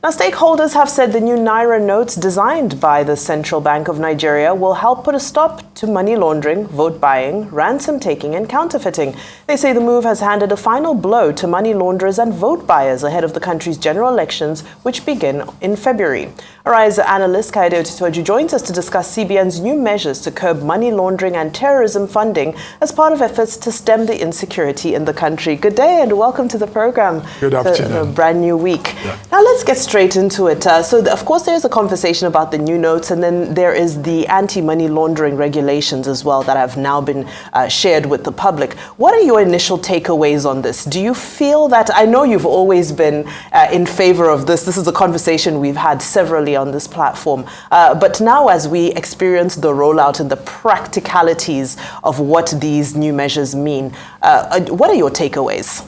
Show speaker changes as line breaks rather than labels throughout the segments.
Now, stakeholders have said the new Naira notes designed by the Central Bank of Nigeria will help put a stop to money laundering, vote buying, ransom taking, and counterfeiting. They say the move has handed a final blow to money launderers and vote buyers ahead of the country's general elections, which begin in February. Arise analyst Kayode Otitoju joins us to discuss CBN's new measures to curb money laundering and terrorism funding as part of efforts to stem the insecurity in the country. Good day and welcome to the program.
Good afternoon.
A brand new week.
Yeah.
Now let's get straight into it. Of course, there's a conversation about the new notes, and then there is the anti-money laundering regulations as well that have now been shared with the public. What are your initial takeaways on this? Do you feel that, I know you've always been in favor of this. This is a conversation we've had severally on this platform. But now as we experience the rollout and the practicalities of what these new measures mean, what are your takeaways?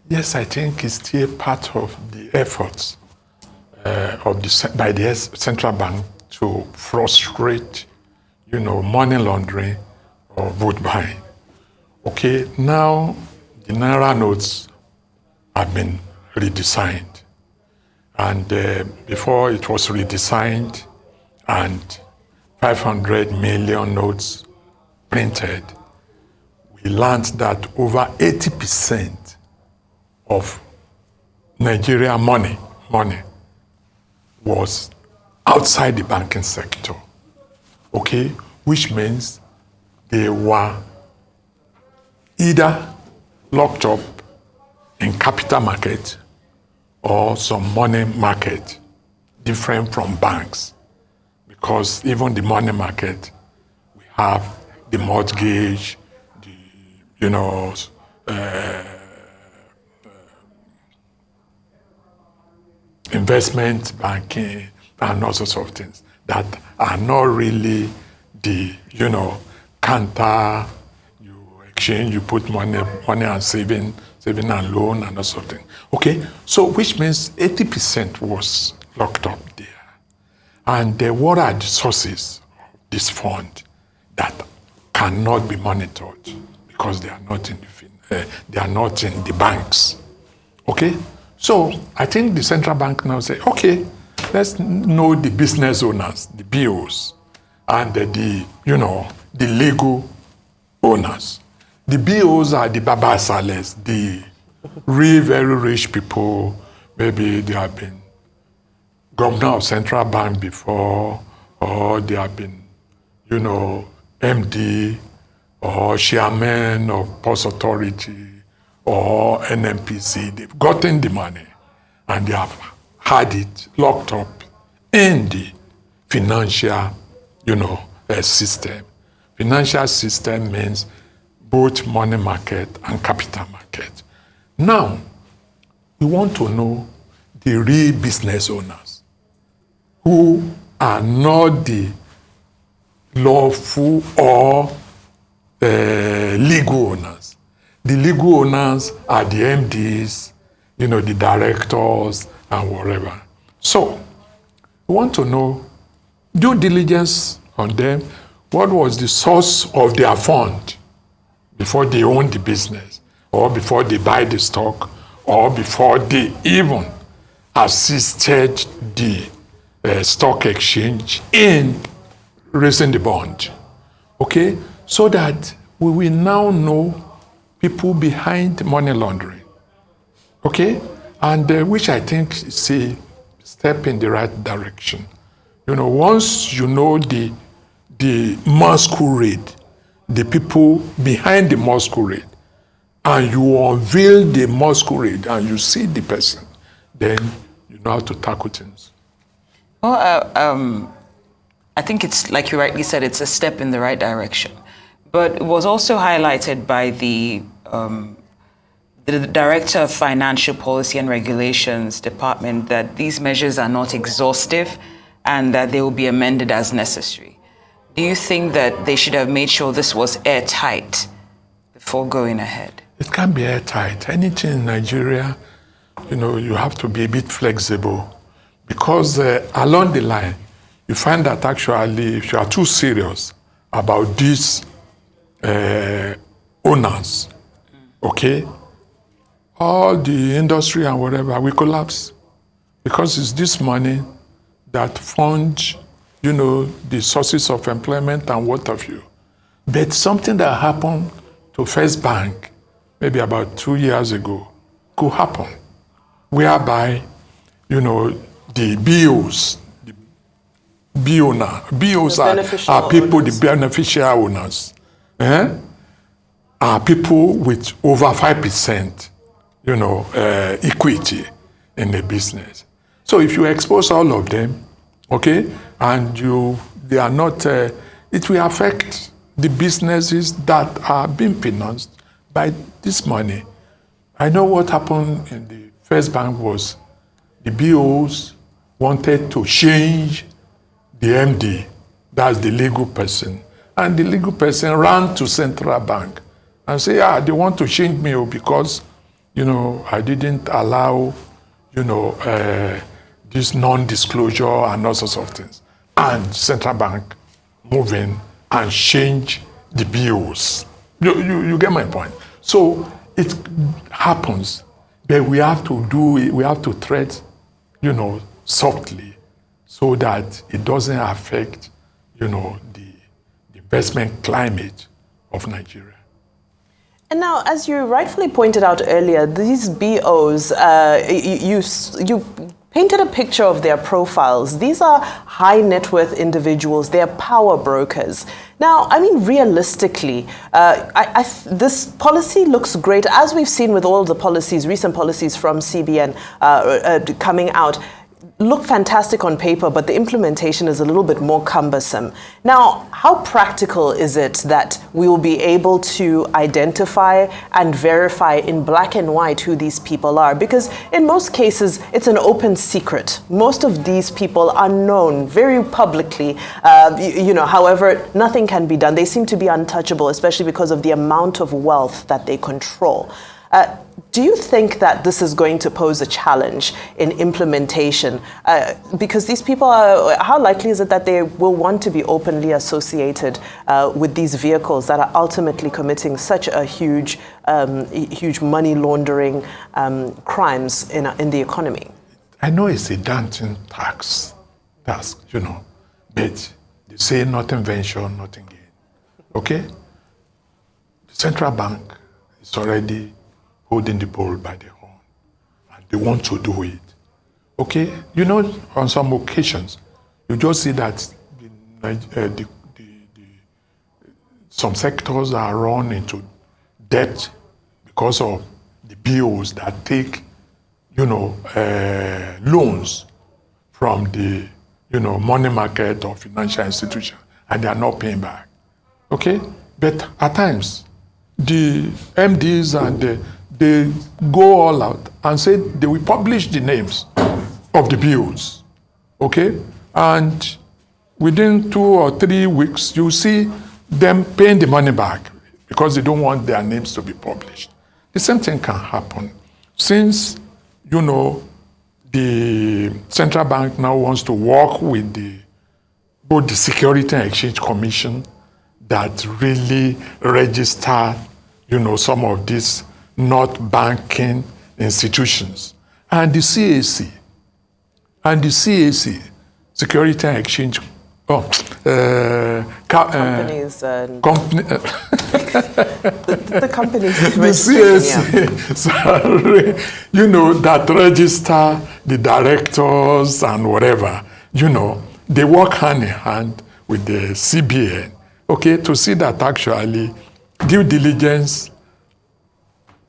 Yes, I think it's still part of the efforts by the central bank to frustrate, money laundering or vote buying. Okay, now the Naira notes have been redesigned. And before it was redesigned and 500 million notes printed, we learned that over 80% of Nigeria money was outside the banking sector, okay? Which means they were either locked up in capital market or some money market different from banks. Because even the money market, we have the mortgage, investment banking, and all sorts of things that are not really the, counter, you exchange, you put money and saving and loan and all sorts of things. Okay, so which means 80% was locked up there. And what are the sources of this fund that cannot be monitored because they are not in the banks? Okay, so I think the central bank now say, okay, let's know the business owners, the BOs, and the legal owners. The BOs are the Baba Sales, the really very rich people. Maybe they have been governor of central bank before, or they have been, MD, or chairman of Post Authority, or NNPC. They've gotten the money, and they have had it locked up in the financial, system. Financial system means both money market and capital market. Now, we want to know the real business owners who are not the lawful or legal owners. The legal owners are the MDs, the directors and whatever. So, we want to know due diligence on them. What was the source of their fund before they own the business, or before they buy the stock, or before they even assisted the stock exchange in raising the bond? Okay, so that we will now know people behind money laundering. Okay, and which I think is a step in the right direction. Once you know the masquerade, the people behind the masquerade, and you unveil the masquerade and you see the person, then you know how to tackle things.
Well, I think it's, like you rightly said, it's a step in the right direction. But it was also highlighted by the Director of Financial Policy and Regulations Department that these measures are not exhaustive and that they will be amended as necessary. Do you think that they should have made sure this was airtight before going ahead?
It can't be airtight. Anything in Nigeria, you have to be a bit flexible, because along the line, you find that actually if you are too serious about these owners, okay, all the industry and whatever will collapse. because it's this money that funds, the sources of employment and what have you. But something that happened to First Bank maybe about 2 years ago could happen, whereby, the BOs, BOs are people, the beneficial owners, are people with over 5%, equity in the business. So if you expose all of them, okay, and they are not, it will affect the businesses that are being financed by this money. I know what happened in the First Bank was the BOs wanted to change the MD, that's the legal person, and the legal person ran to Central Bank and said, they want to change me because, I didn't allow, this non-disclosure and all sorts of things. And Central Bank move in and change the BOs. You get my point? So it happens, but we have to do it, we have to tread, softly so that it doesn't affect, the investment climate of Nigeria.
And now, as you rightfully pointed out earlier, these BOs, you painted a picture of their profiles. These are high net worth individuals. They're power brokers. Now, realistically, this policy looks great, as we've seen with all the policies, recent policies from CBN coming out. Look fantastic on paper, but the implementation is a little bit more cumbersome. Now, how practical is it that we will be able to identify and verify in black and white who these people are? Because in most cases, it's an open secret. Most of these people are known very publicly. However, nothing can be done. They seem to be untouchable, especially because of the amount of wealth that they control. Do you think that this is going to pose a challenge in implementation? Because these people how likely is it that they will want to be openly associated with these vehicles that are ultimately committing such a huge money laundering crimes in the economy?
I know it's a daunting task, but they say nothing venture, nothing gain. Okay? The Central Bank is already holding the bull by the horn, and they want to do it. Okay, on some occasions, you just see that some sectors are run into debt because of the BOs that take, loans from the, money market or financial institution, and they are not paying back. Okay, but at times, the MDs and they go all out and say they will publish the names of the BOs, okay? And within 2 or 3 weeks, you see them paying the money back because they don't want their names to be published. The same thing can happen. Since, the Central Bank now wants to work with both the Security and Exchange Commission that really register, some of these not banking institutions, and the CAC, Security and Exchange,
companies and the companies.
The CAC, sorry, that register the directors and whatever, they work hand in hand with the CBN, okay, to see that actually due diligence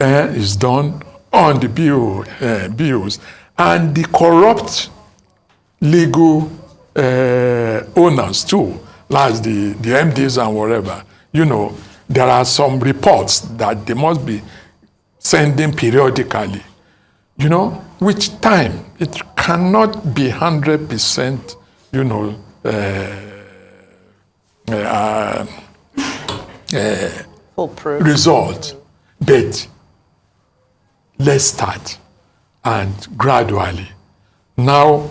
is done on the BOs, and the corrupt legal owners too, like the MDs and whatever. There are some reports that they must be sending periodically. Which time it cannot be 100%.
Foolproof
result, but let's start, and gradually. Now,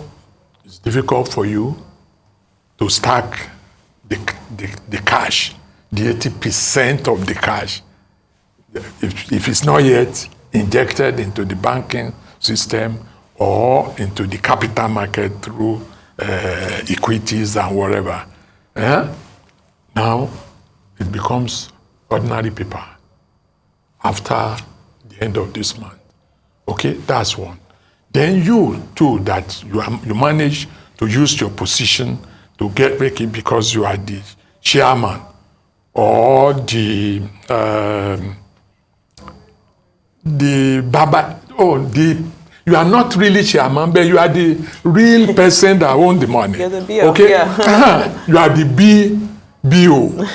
it's difficult for you to stack the cash, the 80% of the cash. If it's not yet injected into the banking system or into the capital market through equities and whatever. Now, it becomes ordinary people after the end of this month. Okay, that's one. Then you too, that you manage to use your position to make it because you are the chairman or you are not really chairman, but you are the real person that owns the money.
You're the BO,
okay?
Yeah.
You are the BO.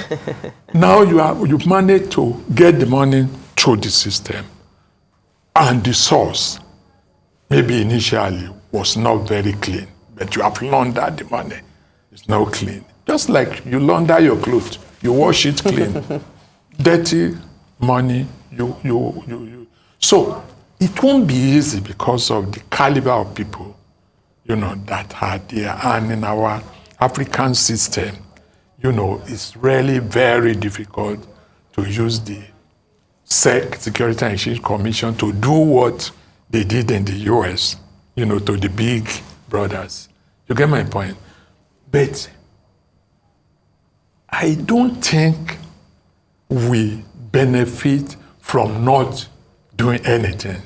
Now you've managed to get the money through the system. And the source, maybe initially, was not very clean, but you have laundered the money. It's now clean. Just like you launder your clothes, you wash it clean. Dirty money, So it won't be easy because of the caliber of people, that are there. And in our African system, it's really very difficult to use the SEC, Security and Exchange Commission, to do what they did in the US, to the big brothers. You get my point? But I don't think we benefit from not doing anything.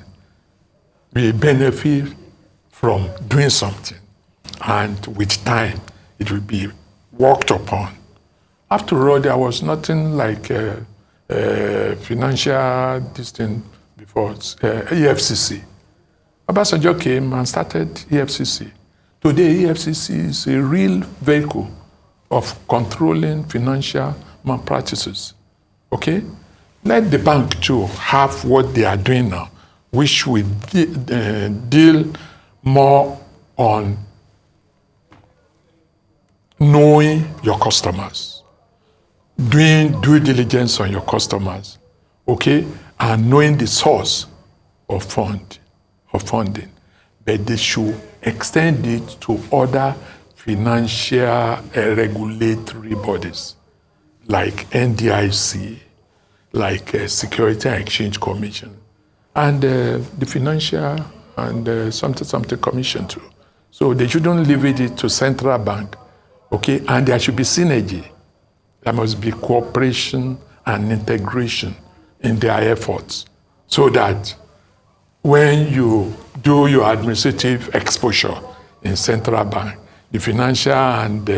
We benefit from doing something. And with time, it will be worked upon. After all, there was nothing like financial thing before, EFCC. Obasanjo came and started EFCC. Today, EFCC is a real vehicle of controlling financial malpractices. Okay? Let the bank too have what they are doing now, which will deal more on knowing your customers, doing due diligence on your customers, okay, and knowing the source of funding. But they should extend it to other financial regulatory bodies like NDIC, like Security and Exchange Commission, and the Financial and something Commission too. So they shouldn't leave it to central bank, okay? And there should be synergy. There must be cooperation and integration in their efforts so that when you do your administrative exposure in central bank, the Financial and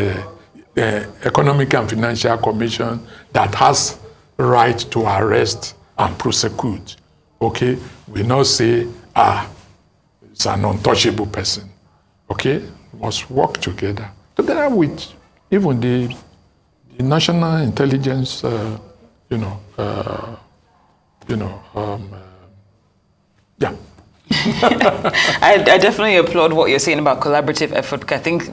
Economic and Financial Commission that has right to arrest and prosecute, okay, will not say, it's an untouchable person, okay? Must work together with even the national intelligence, yeah.
I definitely applaud what you're saying about collaborative effort, because I think,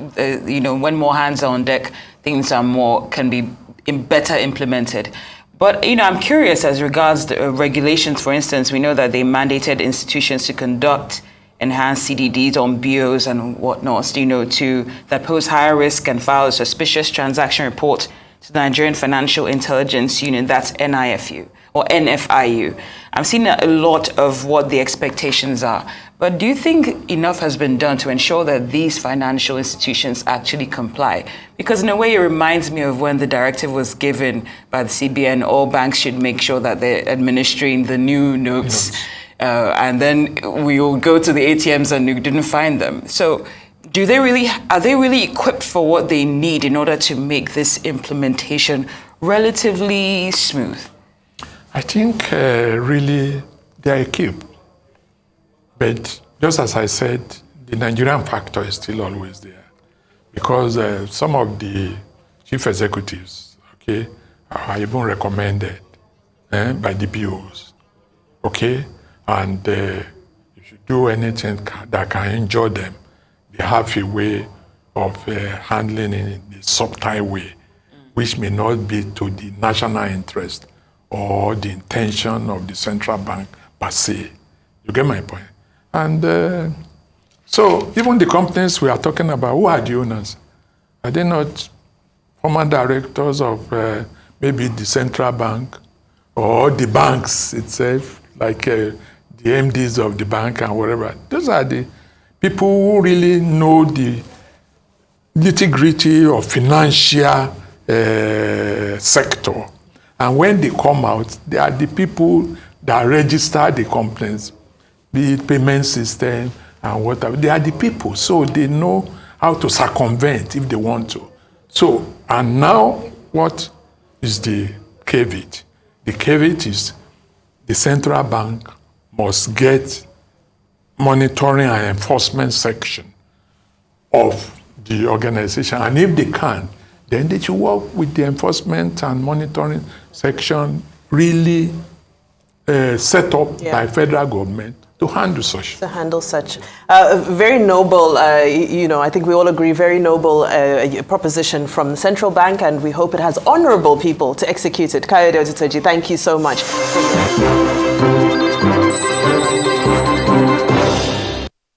when more hands are on deck, things can be better implemented. But, I'm curious as regards the regulations. For instance, we know that they mandated institutions to conduct enhanced CDDs on BOs and whatnot, that pose higher risk and file a suspicious transaction report to the Nigerian Financial Intelligence Unit, that's NIFU or NFIU. I'm seeing a lot of what the expectations are. But do you think enough has been done to ensure that these financial institutions actually comply? Because in a way, it reminds me of when the directive was given by the CBN, all banks should make sure that they're administering the new notes. And then we will go to the ATMs and we didn't find them. So are they really equipped for what they need in order to make this implementation relatively smooth?
I think really they're equipped. But just as I said, the Nigerian factor is still always there. Because some of the chief executives, okay, are even recommended by the BOs, okay? And if you do anything that can injure them, they have a way of handling it in a subtle way, which may not be to the national interest or the intention of the central bank per se. You get my point? And so even the companies we are talking about, who are the owners? Are they not former directors of maybe the central bank or the banks itself, like the MDs of the bank and whatever? Those are the people who really know the nitty-gritty of financial sector. And when they come out, they are the people that register the complaints, be it payment system and whatever. They are the people, so they know how to circumvent if they want to. So, and now what is the caveat? The caveat is the central bank must get monitoring and enforcement section of the organization. And if they can, then they should work with the enforcement and monitoring section really set up by federal government to handle such.
To handle such. Very noble, I think we all agree, very noble proposition from the central bank, and we hope it has honorable people to execute it. Kayode Otitoju, thank you so much.